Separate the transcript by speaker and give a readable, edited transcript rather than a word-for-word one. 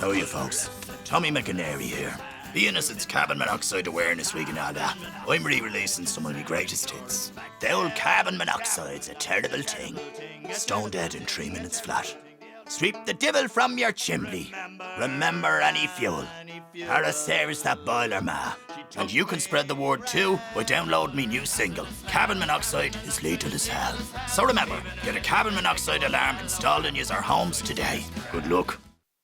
Speaker 1: How are you folks? Tommy McInerney here. Being as it's Carbon Monoxide Awareness Week and all that, I'm re-releasing some of my greatest hits. The old carbon monoxide's a terrible thing. Stone dead in 3 minutes flat. Sweep the devil from your chimney. Remember any fuel. Or saves that boiler ma. And you can spread the word too by downloading me new single. Carbon monoxide is lethal as hell. So remember, get a carbon monoxide alarm installed in your homes today. Good luck.